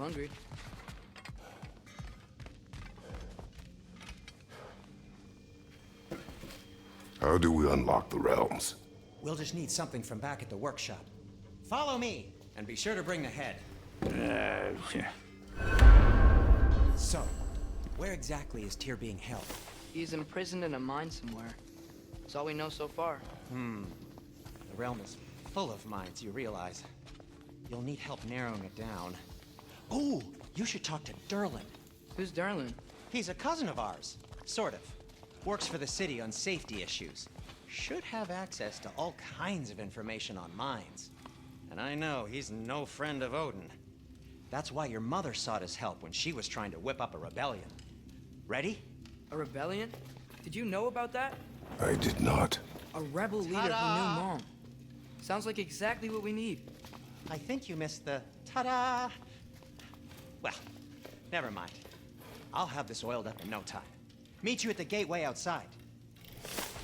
hungry. How do we unlock the realms? We'll just need something from back at the workshop. Follow me, and be sure to bring the head. So, where exactly is Tyr being held? He's imprisoned in a mine somewhere. That's all we know so far. The realm is full of mines, you realize. You'll need help narrowing it down. Ooh, you should talk to Durlin. Who's Darlin? He's a cousin of ours, sort of. Works for the city on safety issues. Should have access to all kinds of information on mines. And I know he's no friend of Odin. That's why your mother sought his help when she was trying to whip up a rebellion. Ready? A rebellion? Did you know about that? I did not. A rebel leader who knew Mom. Sounds like exactly what we need. I think you missed the ta-da. Well, never mind. I'll have this oiled up in no time. Meet you at the gateway outside.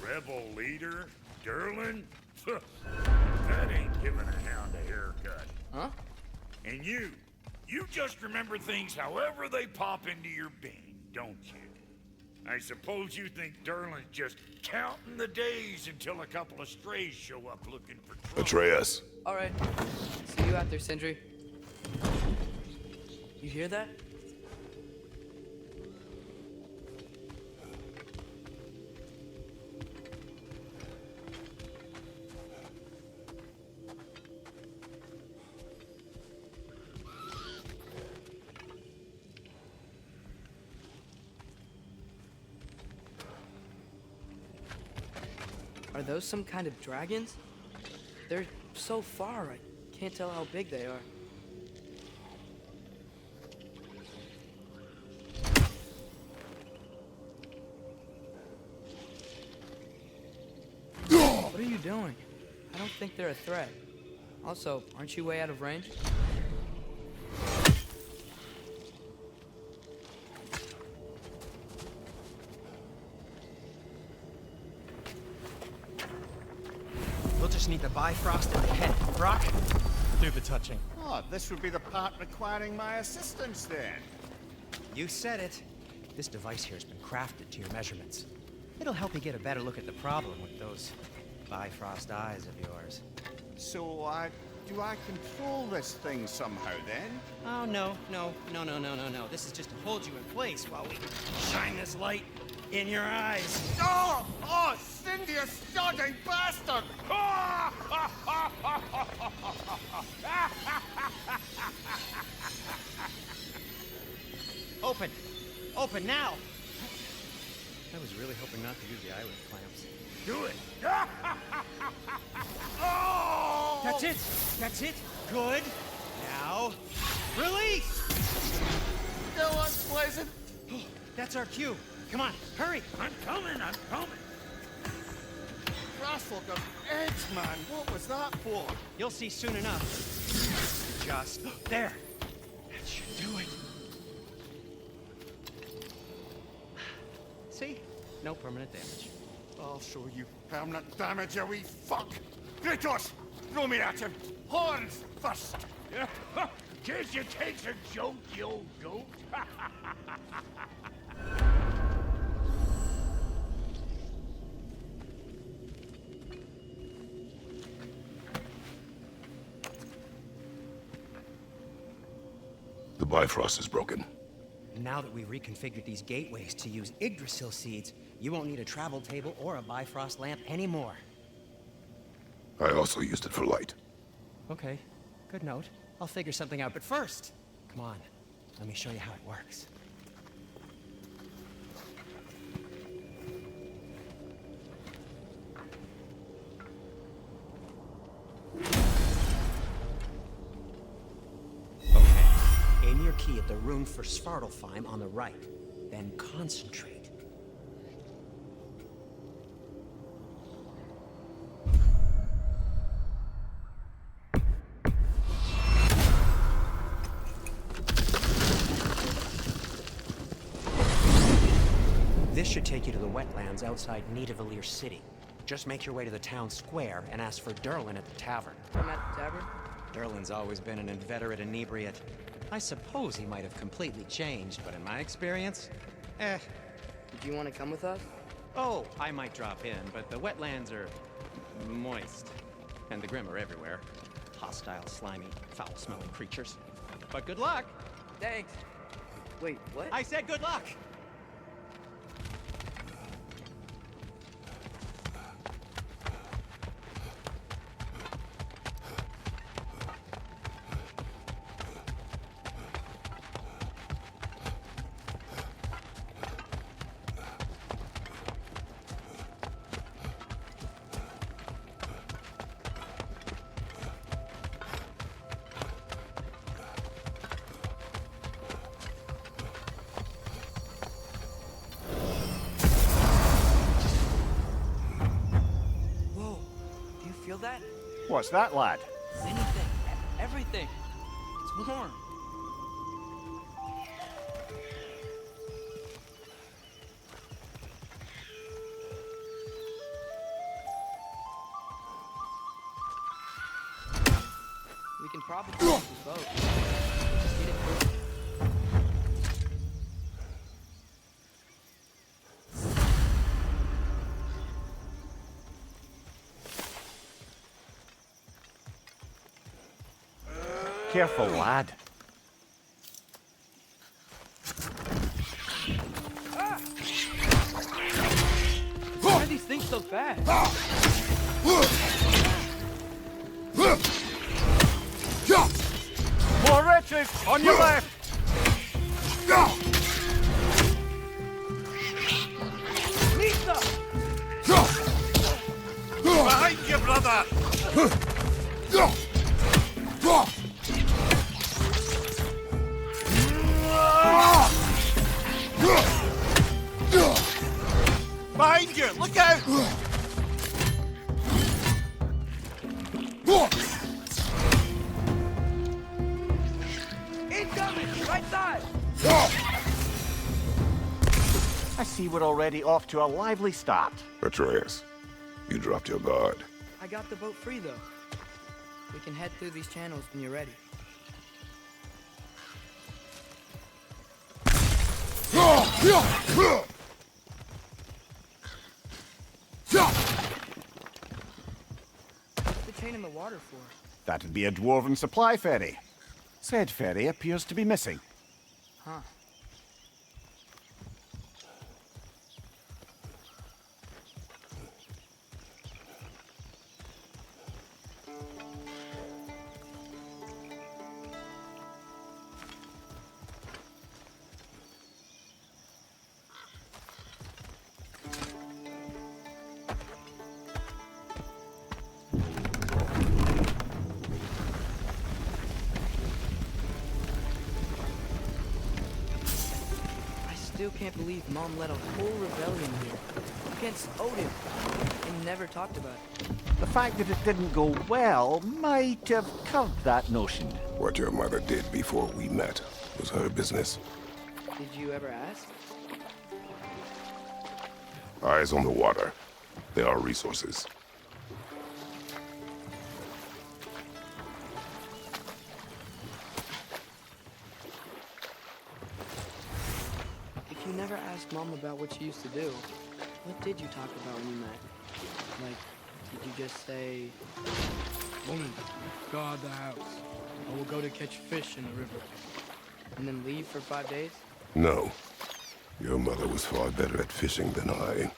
Rebel leader? Durlin? That ain't giving a hound a haircut. Huh? And you just remember things however they pop into your bean, don't you? I suppose you think Durlin's just counting the days until a couple of strays show up looking for trouble. Atreus. All right. See you out there, Sindri. You hear that? Are those some kind of dragons? They're so far, I can't tell how big they are. What are you doing? I don't think they're a threat. Also, aren't you way out of range? We'll just need the Bifrost and the head. Brock, do the touching. Oh, this would be the part requiring my assistance then. You said it. This device here has been crafted to your measurements. It'll help you get a better look at the problem with those Bifrost eyes of yours. So, do I control this thing somehow then? Oh, no. This is just to hold you in place while we shine this light in your eyes. Oh! Oh, Cindy, you sodding bastard! Open! Open now! I was really hoping not to use the eyelid clamps. Do it! Oh! That's it! That's it! Good! Now, release! Go on, Pleasant! That's our cue. Come on, hurry! I'm coming! Rascal of eggs, man! What was that for? You'll see soon enough. Just there. That should do it. See? No permanent damage. I'll show you permanent damage, you wee fuck! Kratos! Throw me at him! Horns first! Guess you takes a joke, you old goat. The Bifrost is broken. Now that we've reconfigured these gateways to use Yggdrasil seeds, you won't need a travel table or a Bifrost lamp anymore. I also used it for light. Okay, good note. I'll figure something out, but first, come on, let me show you how it works. Okay, aim your key at the rune for Svartalfheim on the right, then concentrate. This should take you to the wetlands outside Nidavellir City. Just make your way to the town square and ask for Durlin at the tavern. I'm at the tavern. Durlin's always been an inveterate inebriate. I suppose he might have completely changed, but in my experience, eh. Did you want to come with us? Oh, I might drop in, but the wetlands are moist. And the Grim are everywhere. Hostile, slimy, foul-smelling creatures. But good luck! Thanks. Wait, what? I said good luck! Feel that? What's that, lad? Anything. Everything. It's warm. We can probably use the boat. Just get it moving. Careful, lad. Why are these things so fast? More wretches! On your left! Lisa! Behind you, brother! Behind you! Look out! Incoming! Right side! I see we're already off to a lively start. Atreus, you dropped your guard. I got the boat free, though. We can head through these channels when you're ready. What's the chain in the water for? That'd be a dwarven supply ferry. Said ferry appears to be missing. Huh. Still can't believe Mom led a whole rebellion here against Odin and never talked about it. The fact that it didn't go well might have curbed that notion. What your mother did before we met was her business. Did you ever ask? Eyes on the water. There are resources. If you never asked Mom about what she used to do, what did you talk about when you met? Like, did you just say, "Woman, guard the house. I will go to catch fish in the river," and then leave for 5 days? No. Your mother was far better at fishing than I.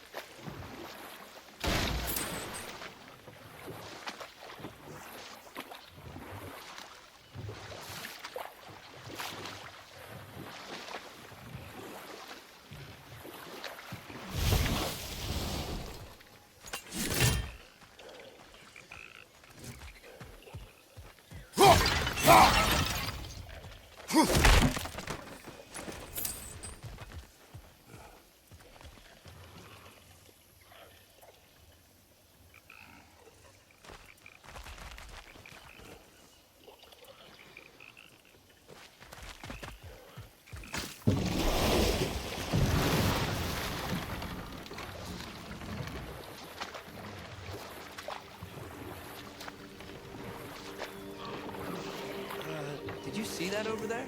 Did you see that over there?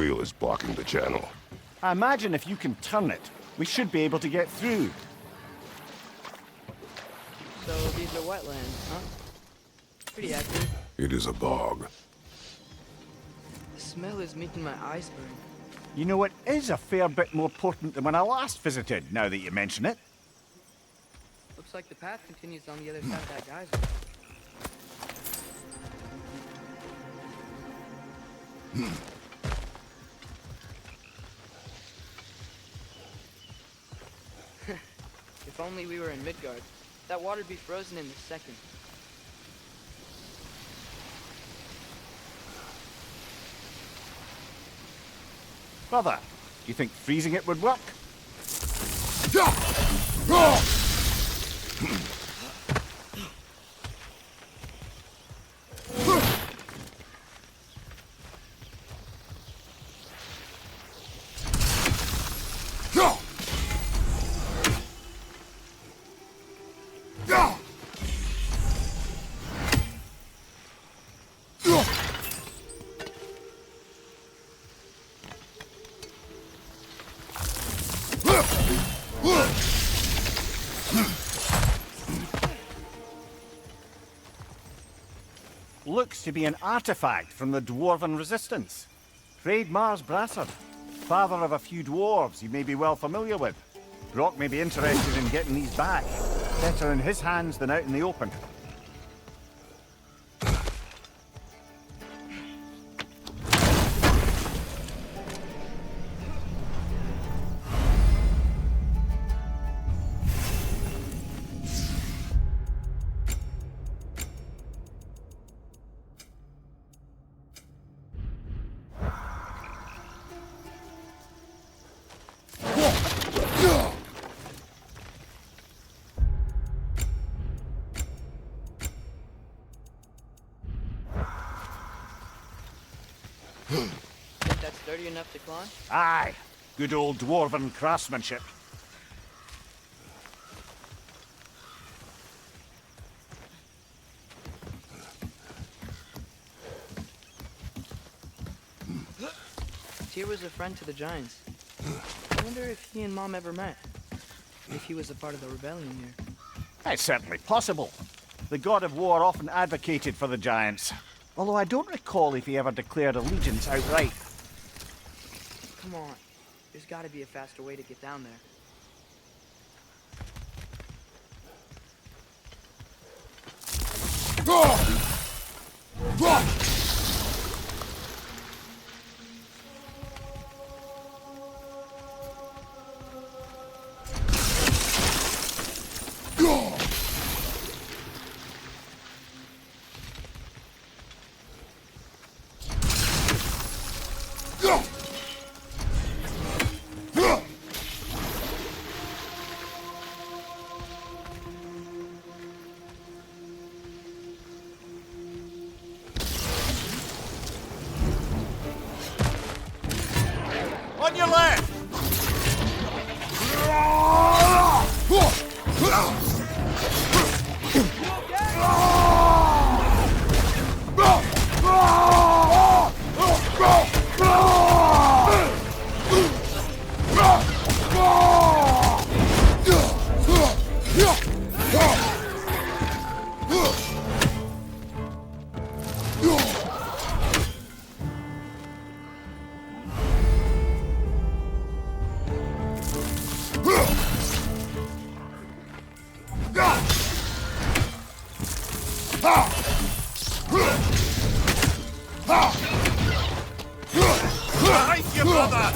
wheel is blocking the channel. I imagine if you can turn it, we should be able to get through. So these are wetlands, huh? Pretty accurate. It is a bog. The smell is making my eyes burn. You know, it is a fair bit more potent than when I last visited, now that you mention it. Looks like the path continues on the other side of that geyser. If only we were in Midgard. That water'd be frozen in a second. Brother, do you think freezing it would work? Looks to be an artifact from the Dwarven Resistance. Mars Brassard, father of a few dwarves you may be well familiar with. Brock may be interested in getting these back. Better in his hands than out in the open. Think that's sturdy enough to climb? Aye, good old Dwarven craftsmanship. Tyr was a friend to the Giants. I wonder if he and Mom ever met. If he was a part of the rebellion here. It's certainly possible. The god of war often advocated for the Giants. Although I don't recall if he ever declared allegiance outright. Come on. There's gotta be a faster way to get down there. On your left! Behind you, brother!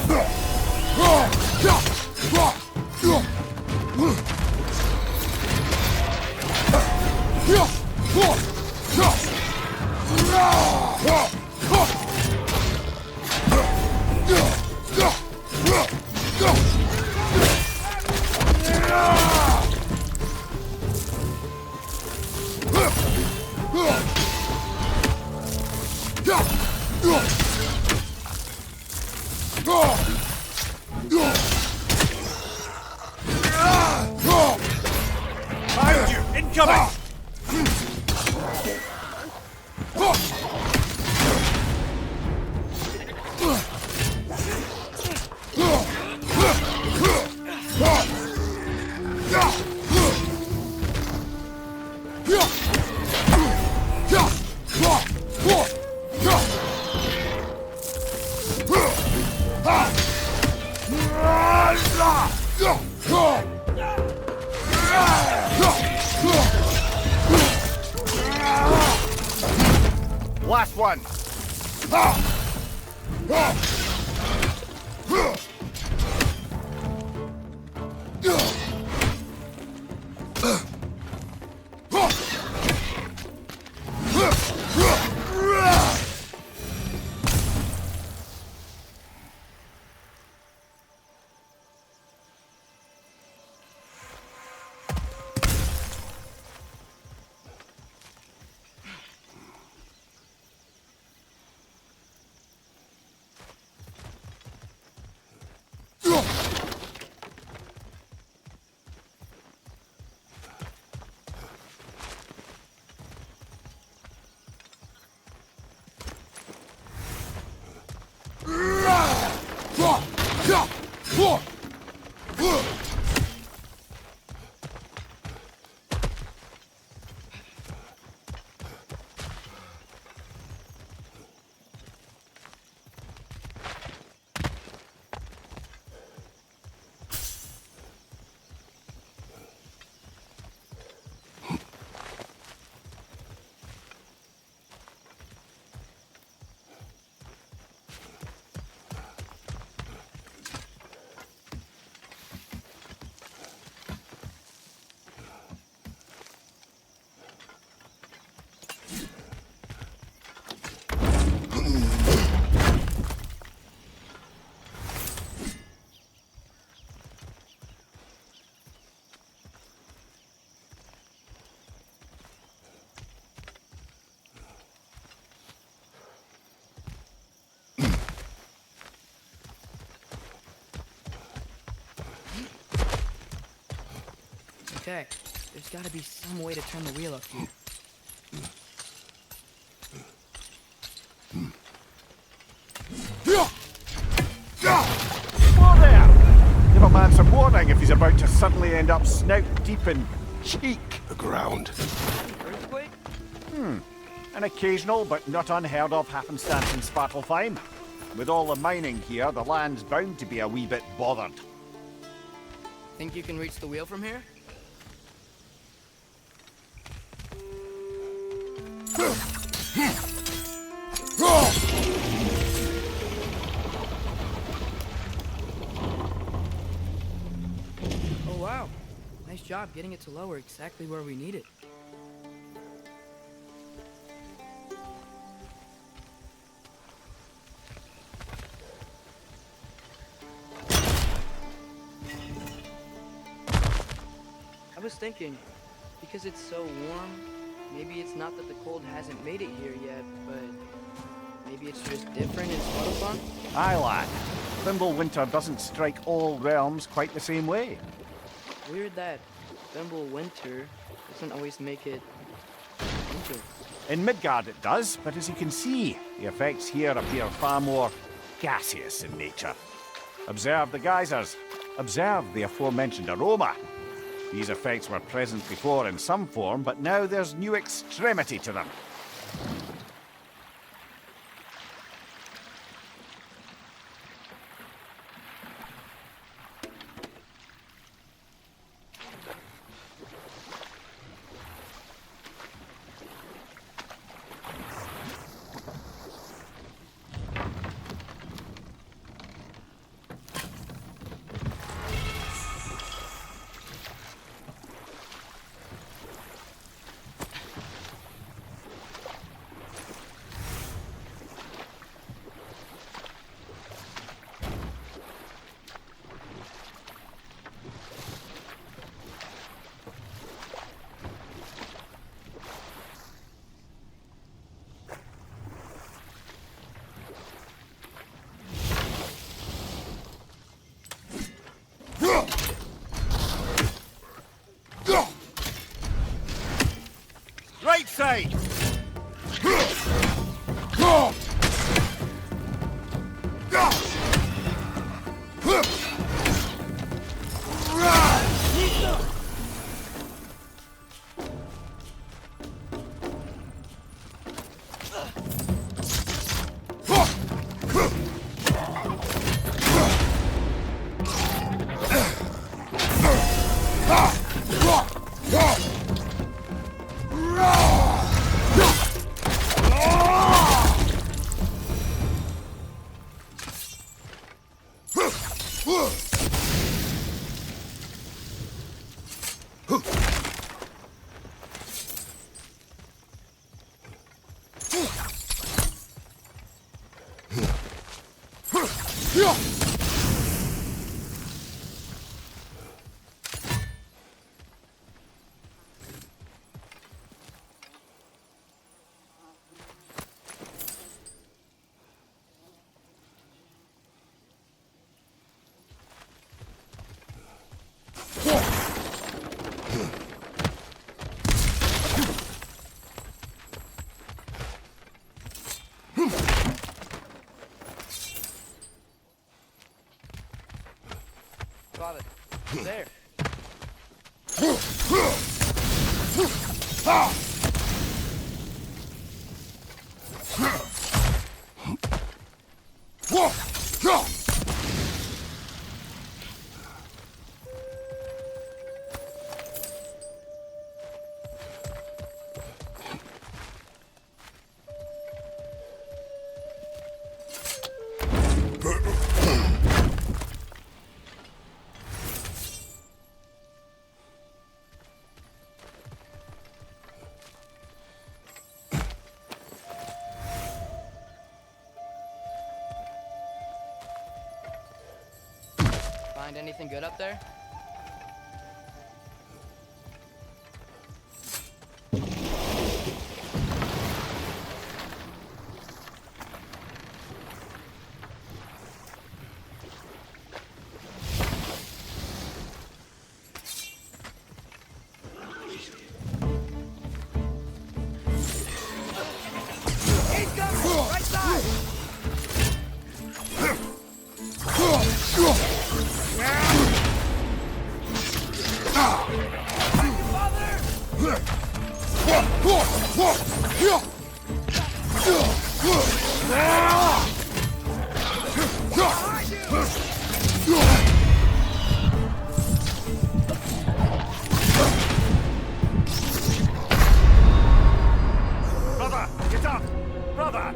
Behind you! Incoming! Last one. Okay, there's gotta be some way to turn the wheel up here. Whoa there! Give a man some warning if he's about to suddenly end up snout deep in cheek. The ground. Earthquake? An occasional but not unheard of happenstance in Svartalfheim. With all the mining here, the land's bound to be a wee bit bothered. Think you can reach the wheel from here? Oh wow, nice job getting it to lower exactly where we need it. I was thinking, because it's so warm, maybe it's not that the cold hasn't made it here yet, but maybe it's just different in Svartalfheim? Aye, lad. Winter doesn't strike all realms quite the same way. Weird that winter doesn't always make it winter. In Midgard it does, but as you can see, the effects here appear far more gaseous in nature. Observe the geysers. Observe the aforementioned aroma. These effects were present before in some form, but now there's new extremity to them. Right side! Father, there. Find anything good up there? He's coming! Right side! Brother, get up! Brother!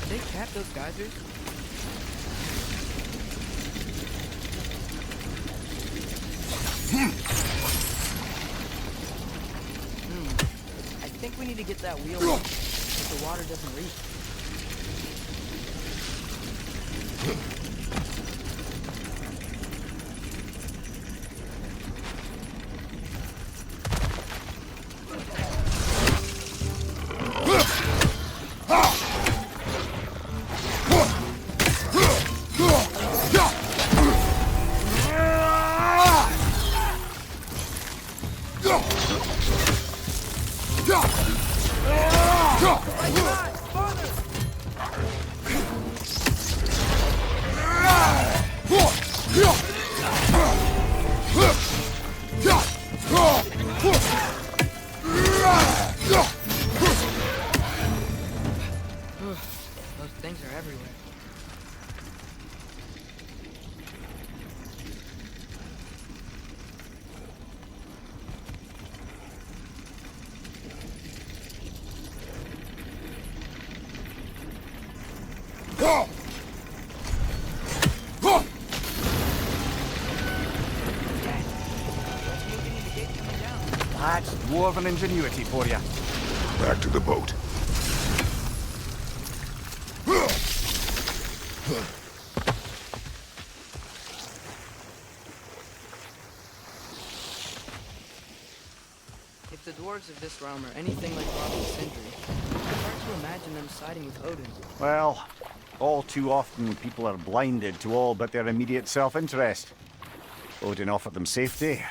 Did they cap those geysers? I think we need to get that wheel up, but the water doesn't reach. Those things are everywhere. That's dwarven ingenuity for you. Back to the boat. If the dwarves of this realm are anything like Robin's Sindri, it's hard to imagine them siding with Odin. Well, all too often people are blinded to all but their immediate self-interest. Odin offered them safety,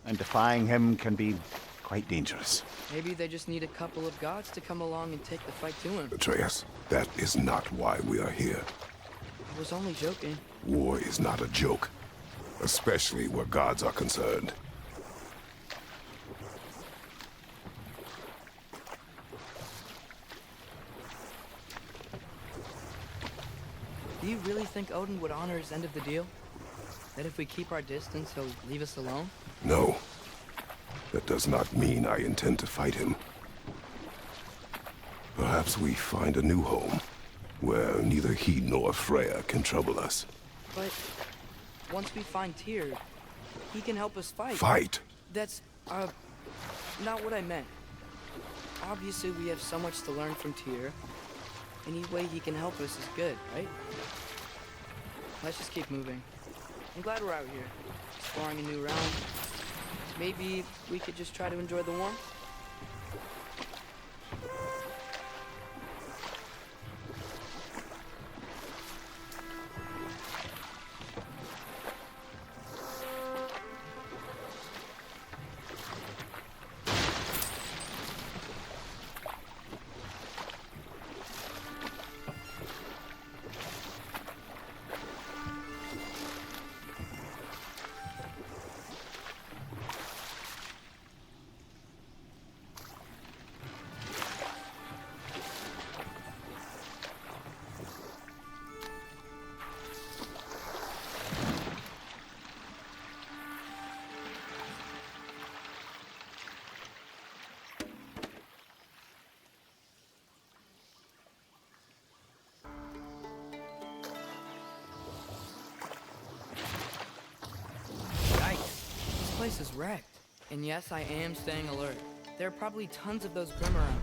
and defying him can be quite dangerous. Maybe they just need a couple of gods to come along and take the fight to him. Atreus, that is not why we are here. I was only joking. War is not a joke, especially where gods are concerned. Do you really think Odin would honor his end of the deal? That if we keep our distance, he'll leave us alone? No. That does not mean I intend to fight him. Perhaps we find a new home, where neither he nor Freya can trouble us. But once we find Tyr, he can help us fight. Fight? That's, not what I meant. Obviously, we have so much to learn from Tyr. Any way he can help us is good, right? Let's just keep moving. I'm glad we're out here, exploring a new realm. Maybe we could just try to enjoy the warmth? This place is wrecked. And yes, I am staying alert. There are probably tons of those Grim around.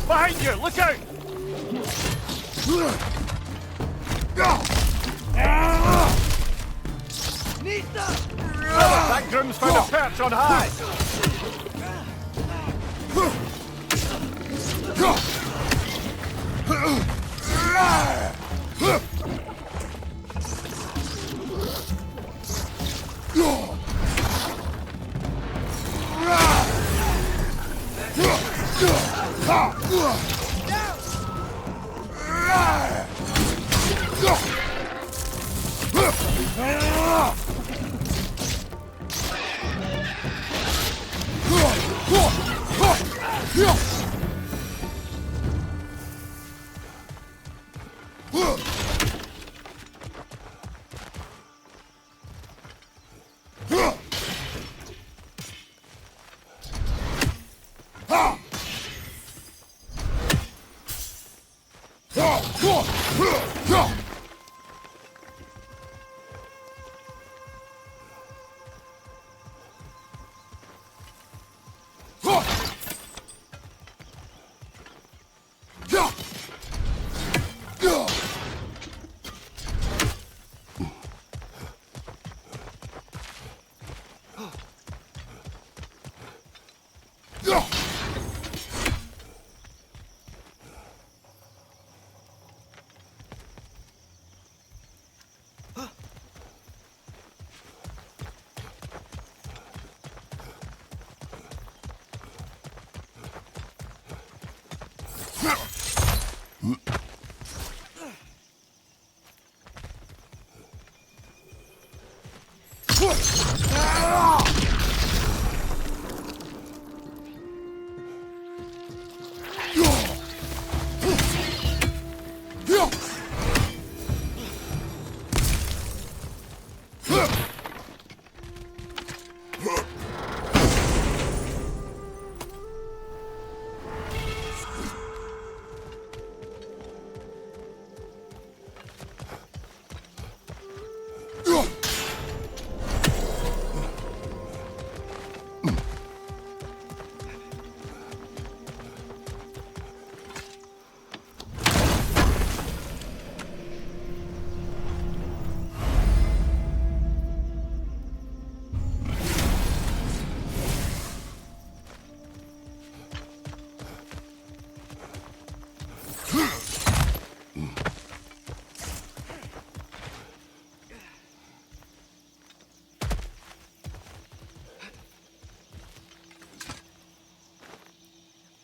Behind you! Look out! That groom's found a perch on high!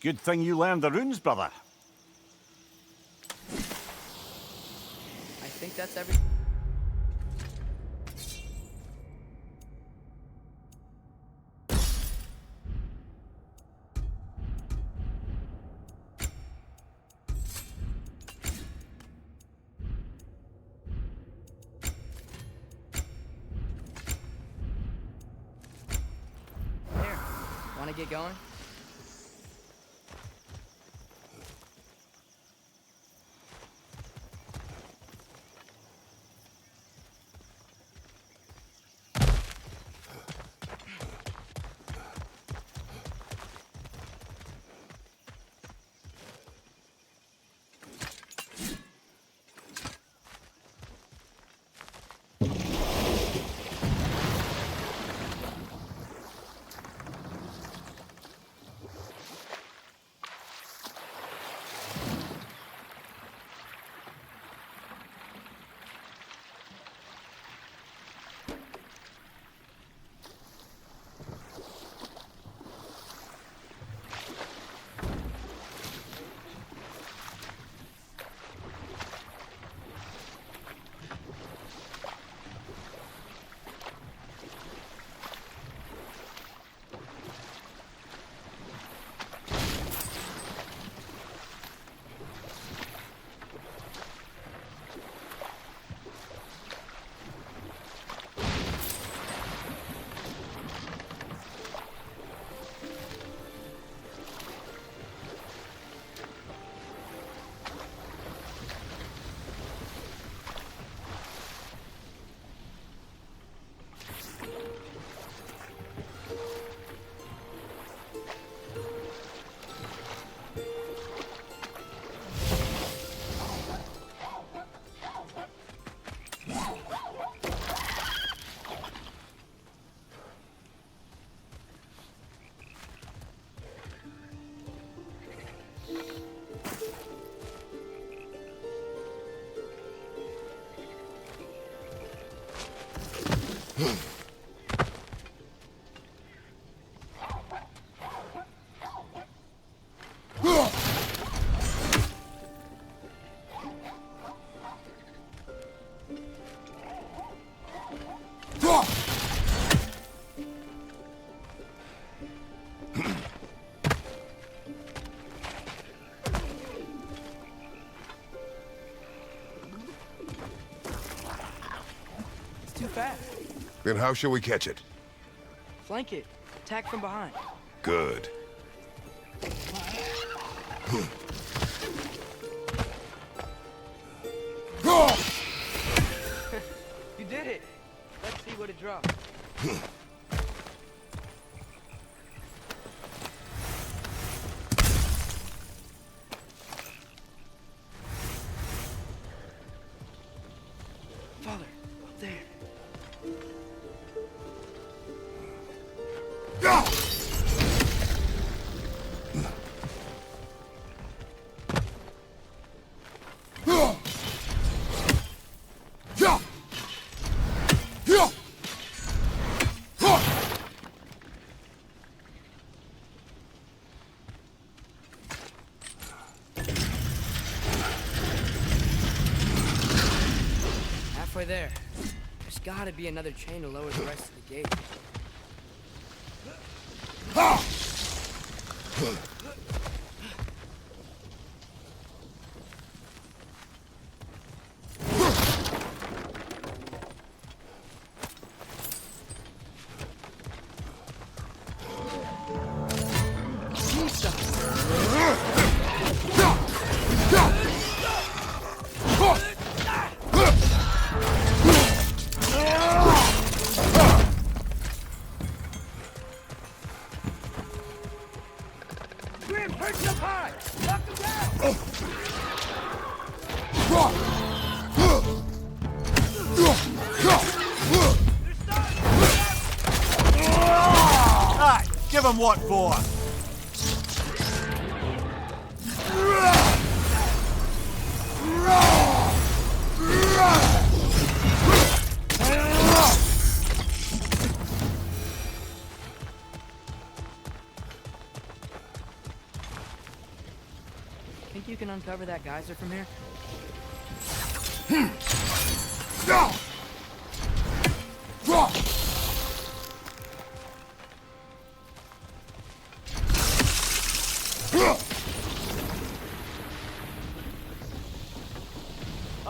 Good thing you learned the runes, brother. I think that's every... Here, wanna get going? Too fast. Then how shall we catch it? Flank it. Attack from behind. Good. You did it. Let's see what it drops. Father, up there. Halfway there. There's gotta gotta be another chain to lower the rest of the gate. Give him what for? Think you can uncover that geyser from here?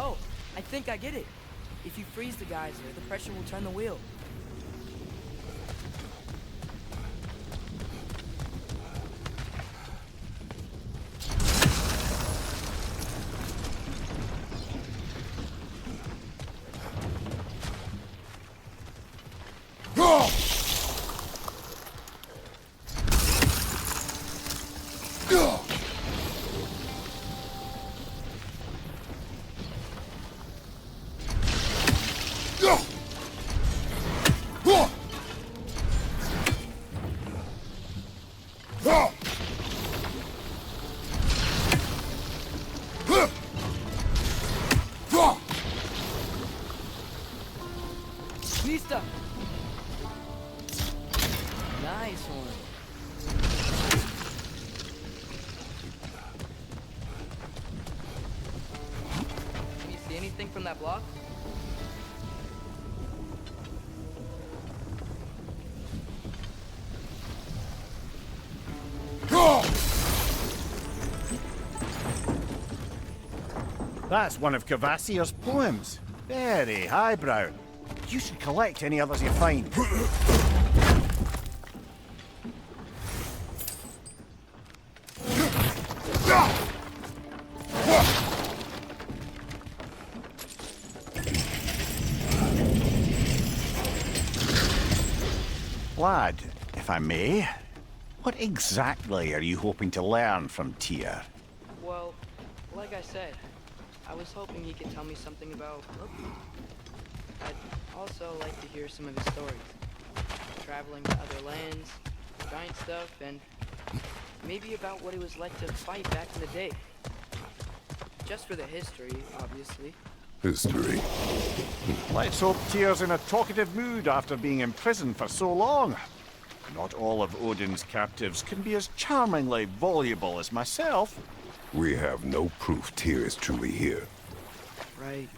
Oh, I think I get it. If you freeze the geyser, the pressure will turn the wheel. Vista! Nice one. Can you see anything from that block? That's one of Cavassier's poems. Very highbrow. You should collect any others you find. Lad, if I may, what exactly are you hoping to learn from Tyr? Well, like I said, I was hoping he could tell me something about Loki. I'd also like to hear some of his stories. Traveling to other lands, giant stuff, and maybe about what it was like to fight back in the day. Just for the history, obviously. History. Let's hope Tyr's in a talkative mood after being imprisoned for so long. Not all of Odin's captives can be as charmingly voluble as myself. We have no proof Tyr is truly here. Right.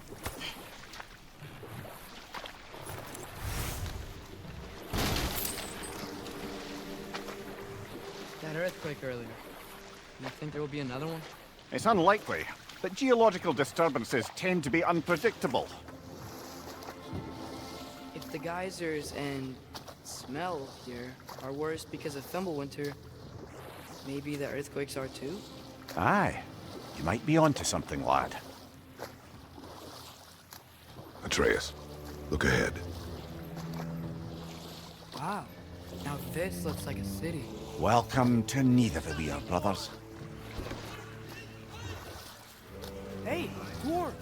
That earthquake earlier. You think there will be another one? It's unlikely, but geological disturbances tend to be unpredictable. If the geysers and smell here are worse because of Thimblewinter, maybe the earthquakes are too? Aye. You might be onto something, lad. Atreus, look ahead. Wow. Now this looks like a city. Welcome to Nidavellir, brothers. Hey, dwarves!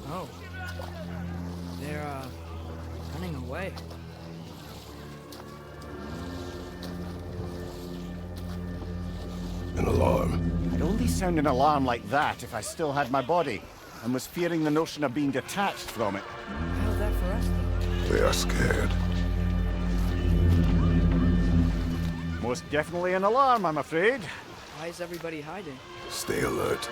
Oh. They're, running away. An alarm. I'd only sound an alarm like that if I still had my body, and was fearing the notion of being detached from it. How's that for us, though? They are scared. Most definitely an alarm, I'm afraid. Why is everybody hiding? Stay alert.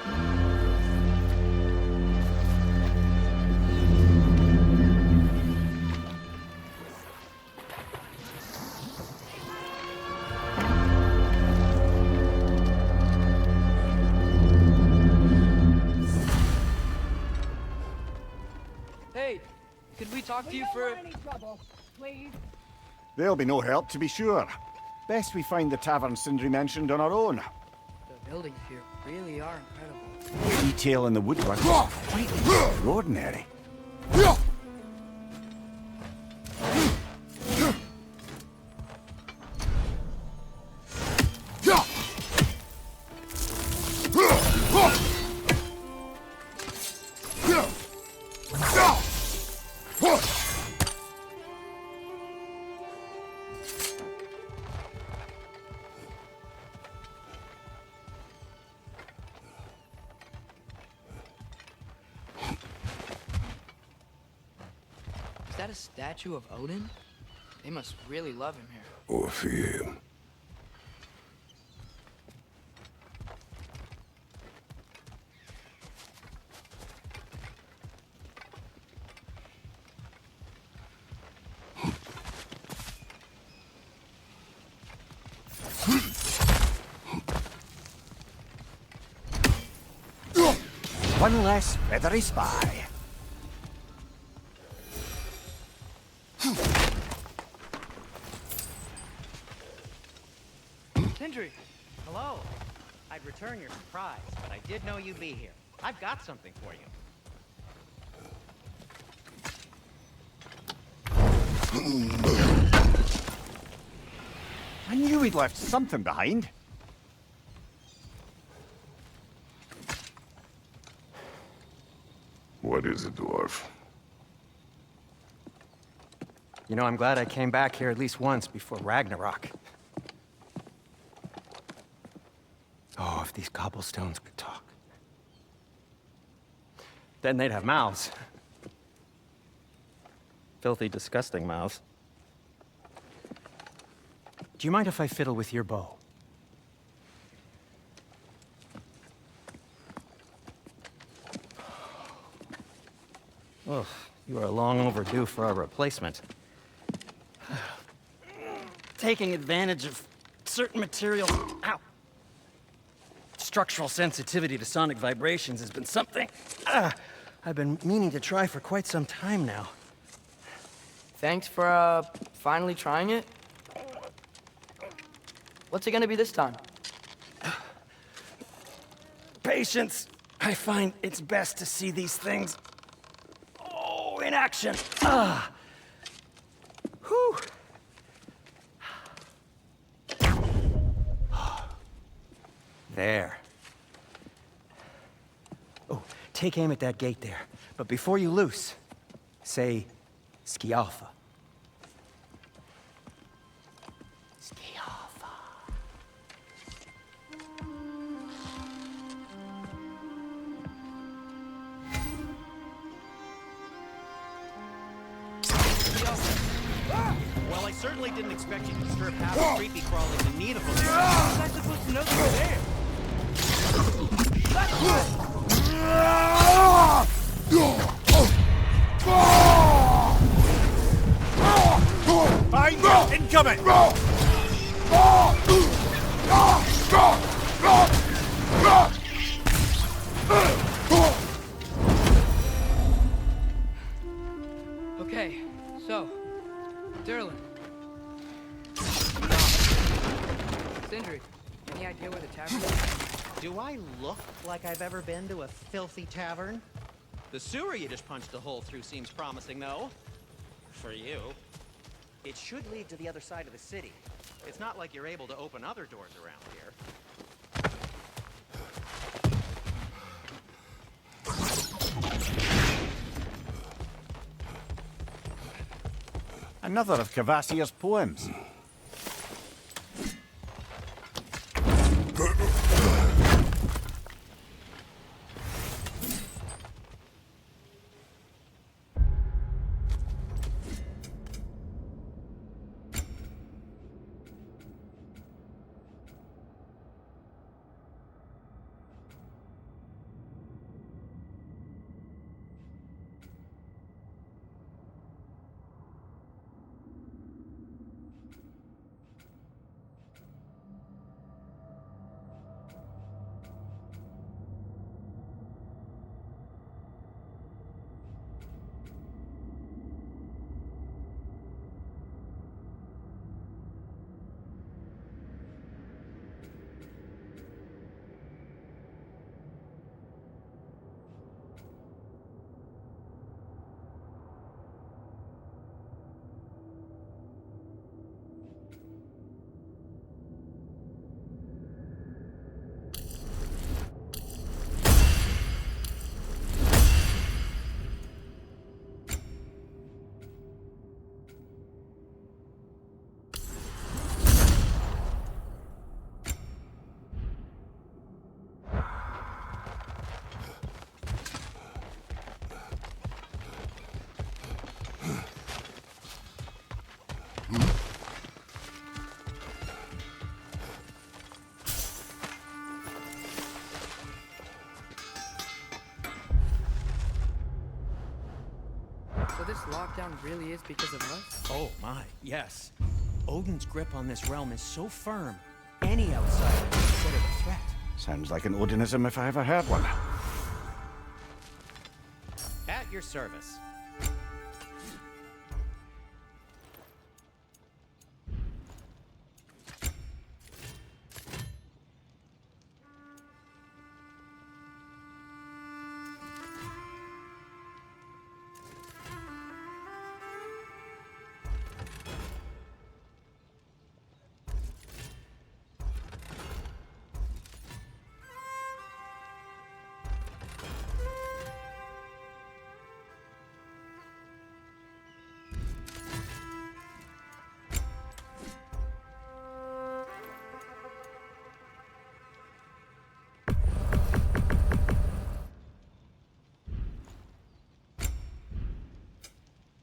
Could we talk to you for... Any trouble, please? There'll be no help, to be sure. Best we find the tavern Sindri mentioned on our own. The buildings here really are incredible. Detail in the woodwork is quite extraordinary. Is that a statue of Odin? They must really love him here. Or fear him. One less feathery spy. Sindri! Hello. I'd return your surprise, but I did know you'd be here. I've got something for you. I knew we'd left something behind. What is it, dwarf? You know, I'm glad I came back here at least once before Ragnarok. Oh, if these cobblestones could talk. Then they'd have mouths. Filthy, disgusting mouths. Do you mind if I fiddle with your bow? Oh, you are long overdue for a replacement. Taking advantage of certain materials. Ow! Structural sensitivity to sonic vibrations has been something I've been meaning to try for quite some time now. Thanks for, finally trying it. What's it gonna be this time? Patience. I find it's best to see these things, in action. Whew. There. Oh, take aim at that gate there. But before you loose, say, Skialfa. Skialfa. Well, I certainly didn't expect you to disturb half the creepy crawling in need of a How was I supposed to know they were there? Incoming! Okay, so, Durlin. Sindri, any idea where the tavern is? Do I look like I've ever been to a filthy tavern? The sewer you just punched a hole through seems promising, though. For you. It should lead to the other side of the city. It's not like you're able to open other doors around here. Another of Kvasir's poems. this lockdown really is because of us? Oh my, yes. Odin's grip on this realm is so firm, any outsider is considered a threat. Sounds like an Odinism if I ever heard one. At your service.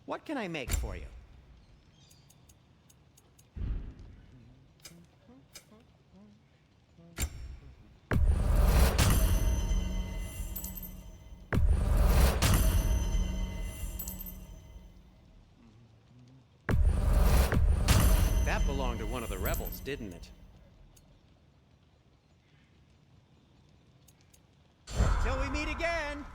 What can I make for you? That belonged to one of the rebels, didn't it? Till we meet again!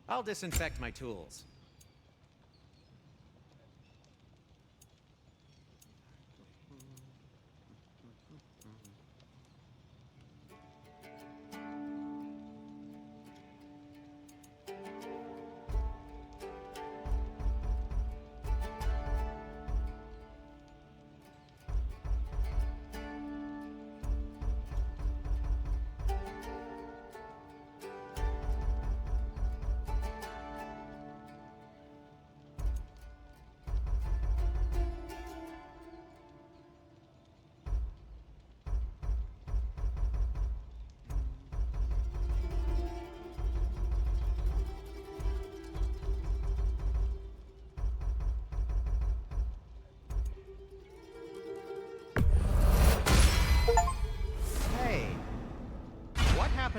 I'll disinfect my tools.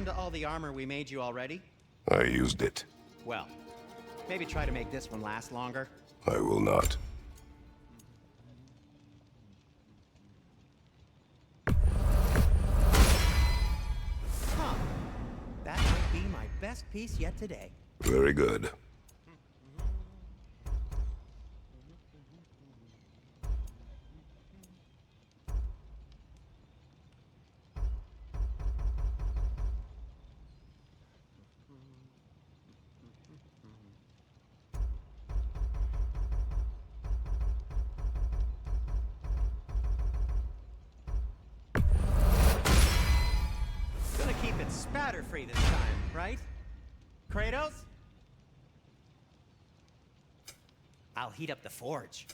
To all the armor we made you already? I used it. Well, maybe try to make this one last longer. I will not. Huh. That might be my best piece yet today. Very good. Keep it spatter-free this time, right? Kratos? I'll heat up the forge.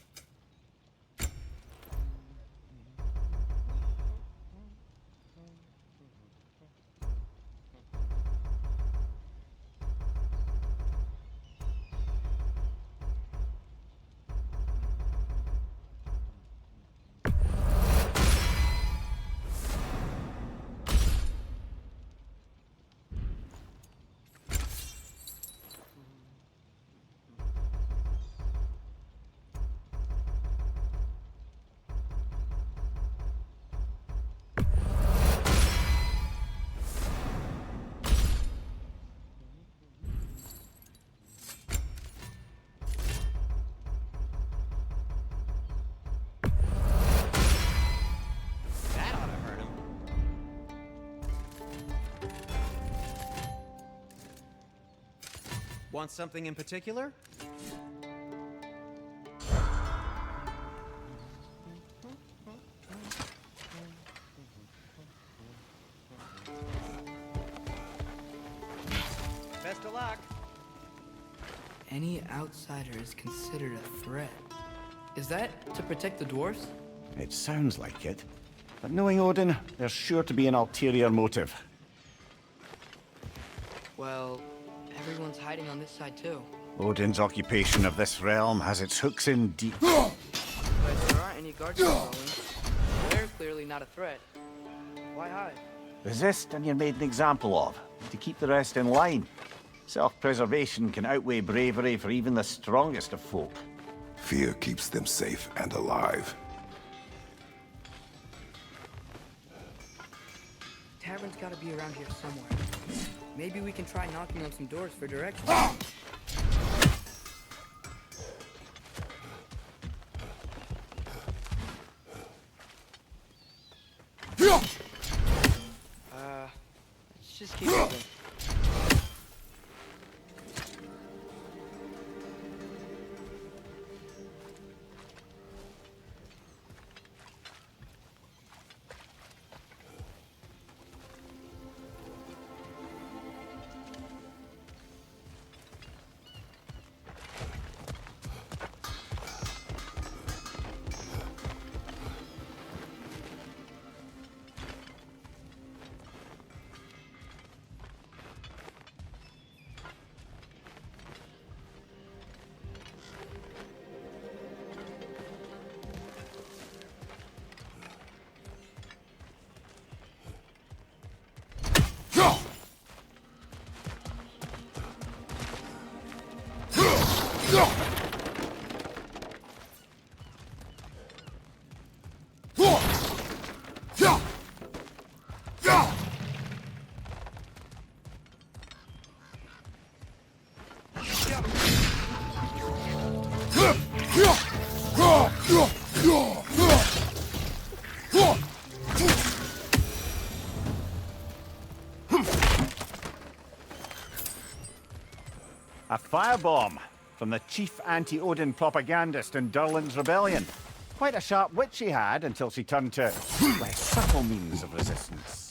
Want something in particular? Best of luck. Any outsider is considered a threat. Is that to protect the dwarves? It sounds like it. But knowing Odin, there's sure to be an ulterior motive. Well, everyone's hiding on this side too. Odin's occupation of this realm has its hooks in deep. But there aren't any guards following. They're clearly not a threat. Why hide? Resist and you're made an example of, to keep the rest in line. Self-preservation can outweigh bravery for even the strongest of folk. Fear keeps them safe and alive. Tavern's gotta be around here somewhere. Maybe we can try knocking on some doors for directions. Let's just keep moving. A firebomb from the chief anti-Odin propagandist in Durlin's rebellion. Quite a sharp wit she had until she turned to less subtle means of resistance.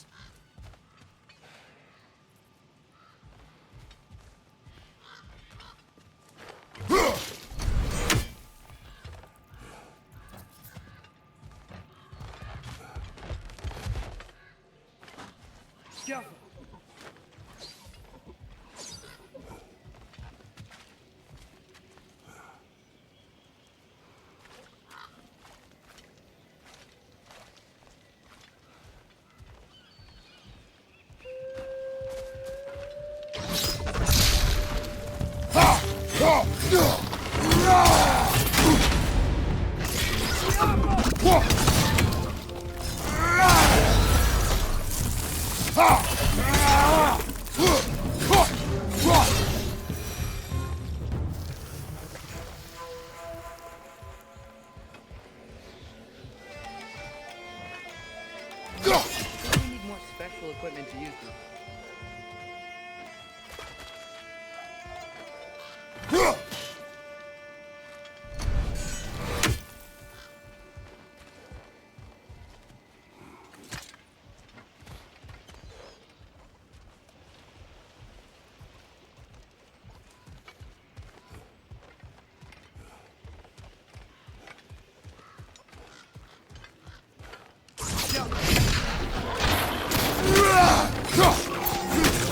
We need more special equipment to use them.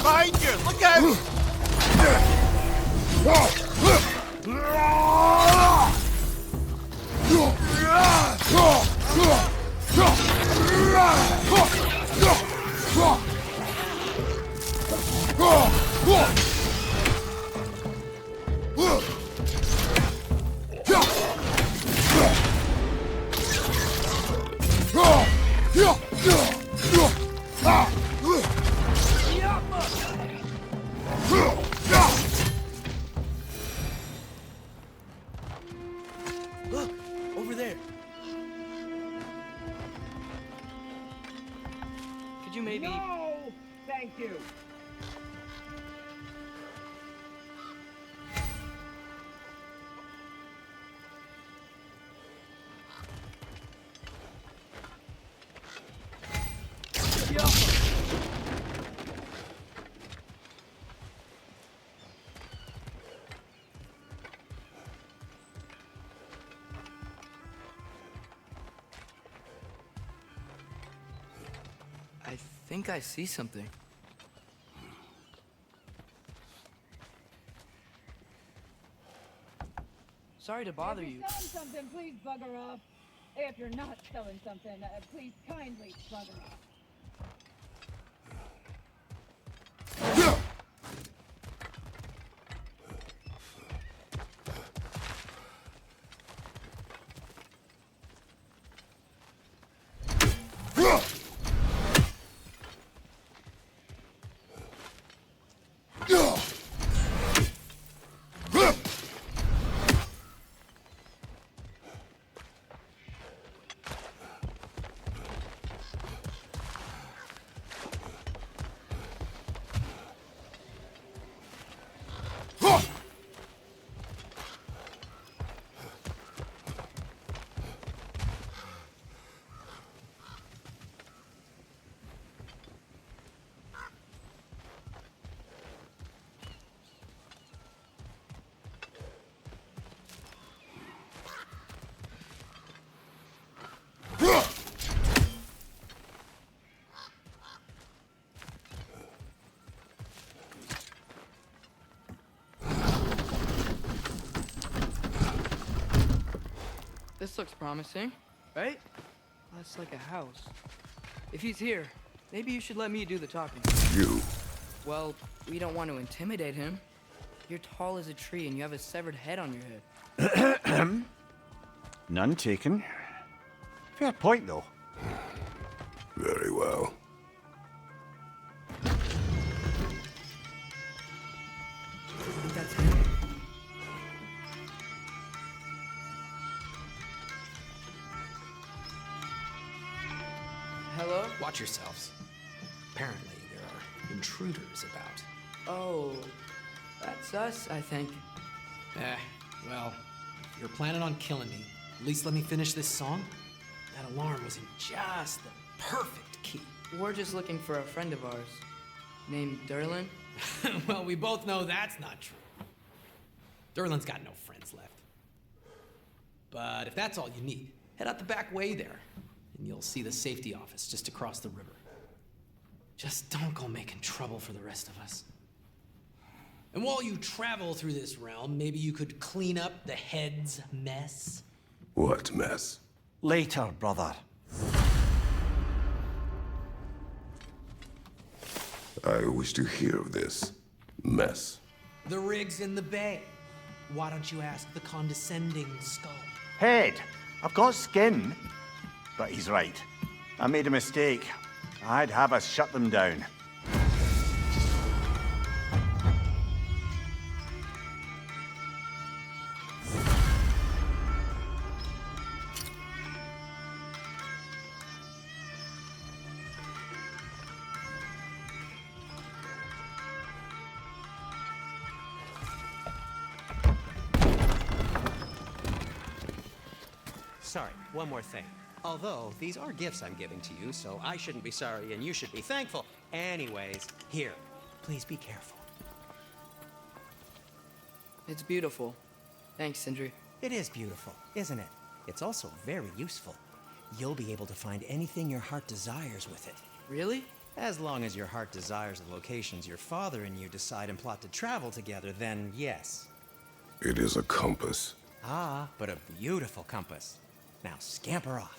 Behind you! Look out! Look, over there. Could you maybe... No! Thank you. I think I see something. Sorry to bother If you. you're selling something, please bugger off. If you're not selling something, please kindly bugger off. looks promising, right? That's like a house. If he's here, maybe you should let me do the talking. You. Well, we don't want to intimidate him. You're tall as a tree and you have a severed head on your head. None taken. Fair point, though. Very well. I think that's him. Hello? Watch yourselves. Apparently, there are intruders about. Oh, that's us, I think. Well, if you're planning on killing me, at least let me finish this song. That alarm was in just the perfect key. We're just looking for a friend of ours named Derlin. Well, we both know that's not true. Derlin's got no friends left. But if that's all you need, head out the back way there, and you'll see the safety office just across the river. Just don't go making trouble for the rest of us. And while you travel through this realm, maybe you could clean up the head's mess. What mess? Later, brother. I wish to hear of this mess. The rig's in the bay. Why don't you ask the condescending skull? Head. I've got skin. But he's right. I made a mistake. I'd have us shut them down. Sorry, one more thing. Although, these are gifts I'm giving to you, so I shouldn't be sorry and you should be thankful. Anyways, here, please be careful. It's beautiful. Thanks, Sindri. It is beautiful, isn't it? It's also very useful. You'll be able to find anything your heart desires with it. Really? As long as your heart desires the locations your father and you decide and plot to travel together, then yes. It is a compass. Ah, but a beautiful compass. Now scamper off.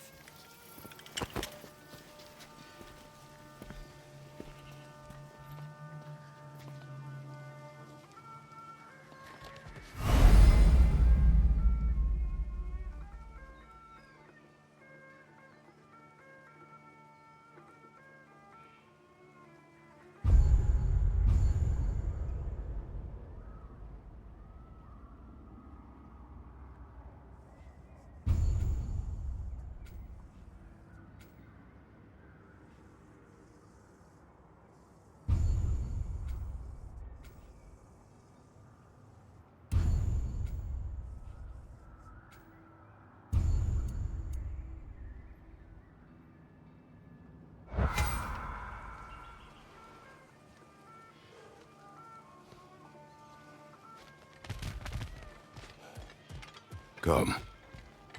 Come.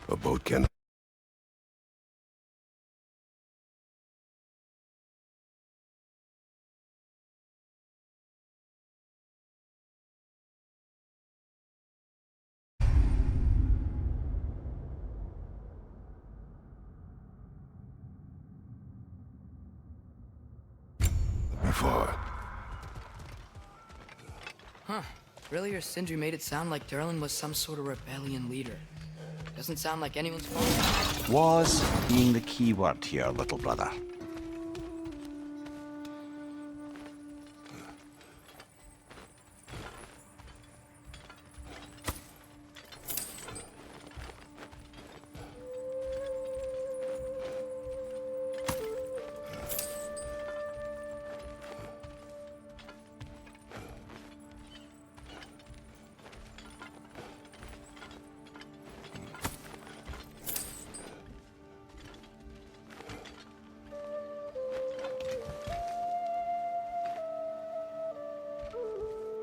A boat can... Before. Huh. Earlier, Sindri made it sound like Derlin was some sort of rebellion leader. Doesn't sound like anyone's fault. Was being the key word here, little brother.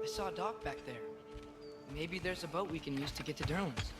I saw a dock back there. Maybe there's a boat we can use to get to Derlin's.